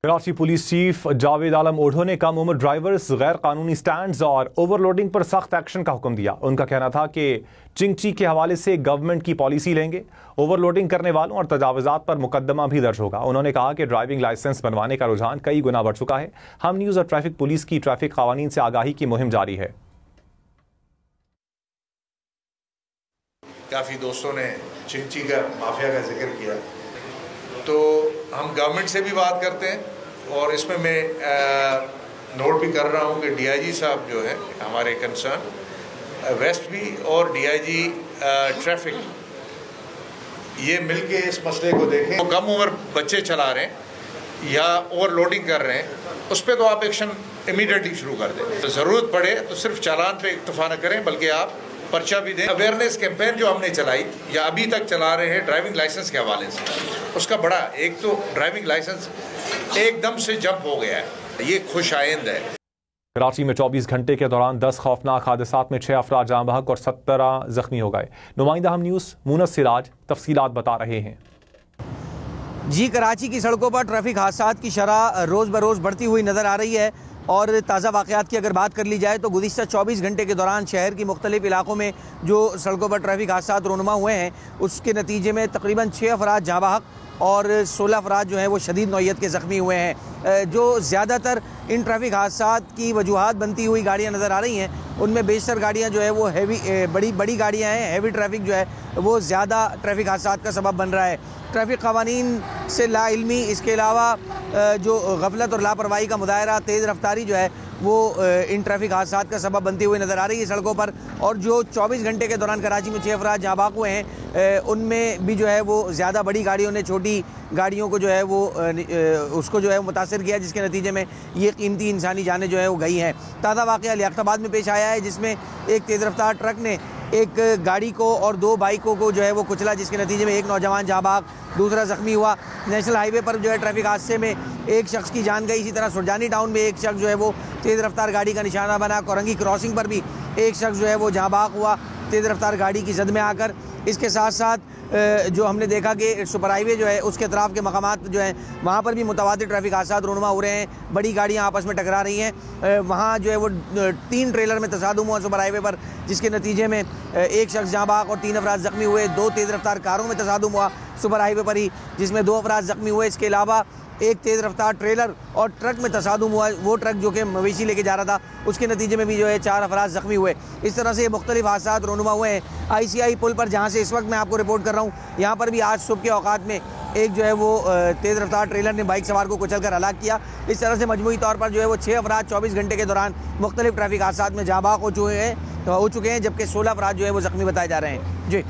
Karachi police chief Javed Alam ओढ़ो ने कम उम्र drivers, गैर कानूनी स्टैंड्स और ओवरलोडिंग पर सख्त एक्शन का हुक्म दिया। उनका कहना था कि चिंगची के हवाले से गवर्नमेंट की पॉलिसी लेंगे, ओवरलोडिंग करने वालों और तजावुजात पर मुकदमा भी दर्ज होगा। उन्होंने कहा कि ड्राइविंग लाइसेंस बनवाने का रुझान कई गुना बढ़ चुका है। हम न्यूज़ और ट्रैफिक पुलिस की ट्रैफिक कानून से आगाही की मुहिम जारी है। काफ़ी दोस्तों ने चिंची का माफिया का जिक्र किया, तो हम गवर्नमेंट से भी बात करते हैं और इसमें मैं नोट भी कर रहा हूँ कि डीआईजी साहब जो है हमारे कंसर्न वेस्ट भी और डीआईजी ट्रैफिक ये मिलके इस मसले को देखें। तो कम उम्र बच्चे चला रहे हैं या ओवरलोडिंग कर रहे हैं, उस पर तो आप एक्शन इमीडिएटली शुरू कर दें। तो ज़रूरत पड़े तो सिर्फ चालान पे इक्तफा न करें, बल्कि आप पर्चा भी दें। अवेयरनेस कैंपेन जो हमने चलाई या अभी तक चला रहे हैं ड्राइविंग लाइसेंस के हवाले से, उसका बड़ा एक तो ड्राइविंग लाइसेंस एकदम से जंप हो गया है, ये खुश आइंद है। कराची में 24 घंटे के दौरान 10 खौफनाक हादसात में 6 अफराद जाँ बहक और 17 जख्मी हो गए। नुमाइंदा हम न्यूज़ मुनस सिराज तफसीलात बता रहे हैं। जी, कराची की सड़कों पर ट्रैफिक हादसात की शरह रोज़ बरोज़ बढ़ती हुई नज़र आ रही है और ताज़ा वाक़यात की अगर बात कर ली जाए तो गुज़िश्ता 24 घंटे के दौरान शहर की मुख्तलिफ़ इलाकों में जो सड़कों पर ट्रैफिक हादसात रोनुमा हुए हैं, उसके नतीजे में तकरीबन 6 अफराद जाँ बहक और 16 अफराद जो हैं वो शदीद नौइयत के ज़ख्मी हुए हैं। जो ज़्यादातर इन ट्रैफिक हादसात की वजूहात बनती हुई गाड़ियाँ नज़र आ रही हैं, उनमें बेशतर गाड़ियाँ जो है वो बड़ी गाड़ियाँ हैं। हैवी ट्रैफिक जो है वो ज़्यादा ट्रैफिक हादसात का सबब बन रहा है। ट्रैफिक क़वानीन से लाइल्मी, इसके अलावा जो गफलत और लापरवाही का मुजाहरा, तेज़ रफ्तारी जो है वो इन ट्रैफिक हादसात का सबब बनती हुई नज़र आ रही है सड़कों पर। और जो 24 घंटे के दौरान कराची में 6 अफराद जाँ बहक हुए हैं, उनमें भी जो है वो ज़्यादा बड़ी गाड़ियों ने छोटी गाड़ियों को जो है वो उसको जो है मुतासर किया, जिसके नतीजे में ये कीमती इंसानी जानें जो है वो गई हैं। ताज़ा वाक़या लियाकताबाद में पेश आया है, जिसमें एक तेज़ रफ्तार ट्रक ने एक गाड़ी को और 2 बाइकों को जो है वो कुचला, जिसके नतीजे में एक नौजवान जाँ बहक, दूसरा ज़ख्मी हुआ। नेशनल हाईवे पर जो है ट्रैफिक हादसे में एक शख्स की जान गई। इसी तरह सुरजानी टाउन में एक शख्स जो है वो तेज़ रफ्तार गाड़ी का निशाना बना। कोरंगी क्रॉसिंग पर भी एक शख्स जो है वो जाँ बहक हुआ तेज़ रफ्तार गाड़ी की जद में आकर। इसके साथ साथ जो हमने देखा कि सुपर हाईवे जो है उसके अतराफ़ के मकामात जो हैं वहाँ पर भी मुतवातिर ट्रैफिक हादसात रोनुमा हो रहे हैं। बड़ी गाड़ियाँ आपस में टकरा रही हैं। वहाँ जो है वो 3 ट्रेलर में तसादुम हुआ सुपर हाईवे पर, जिसके नतीजे में एक शख्स जाँ बहक और 3 अफराद ज़ख्मी हुए। 2 तेज़ रफ्तार कारों में तसादुम हुआ सुपर हाईवे पर ही, जिसमें 2 अफराद ज़ख्मी हुए। इसके अलावा एक तेज़ रफ्तार ट्रेलर और ट्रक में तसादुम हुआ। वो ट्रक जो कि मवेशी लेके जा रहा था, उसके नतीजे में भी जो है 4 अफराद ज़ख्मी हुए। इस तरह से ये मुख्तलिफ हादसात रोनुमा हुए हैं। ICI पुल पर, जहाँ से इस वक्त मैं आपको रिपोर्ट कर रहा हूँ, यहाँ पर भी आज सुबह के औकात में एक जो है वो तेज़ रफ्तार ट्रेलर ने बाइक सवार को कुचल कर हलाक किया। इस तरह से मजमूई तौर पर जो है वो 6 अफराद 24 घंटे के दौरान मुख्तलिफ ट्रैफिक हादसात में जाँ बहक हो चुके हैं, जबकि 16 अफराद जो है वो ज़ख्मी बताए जा रहे हैं। जी।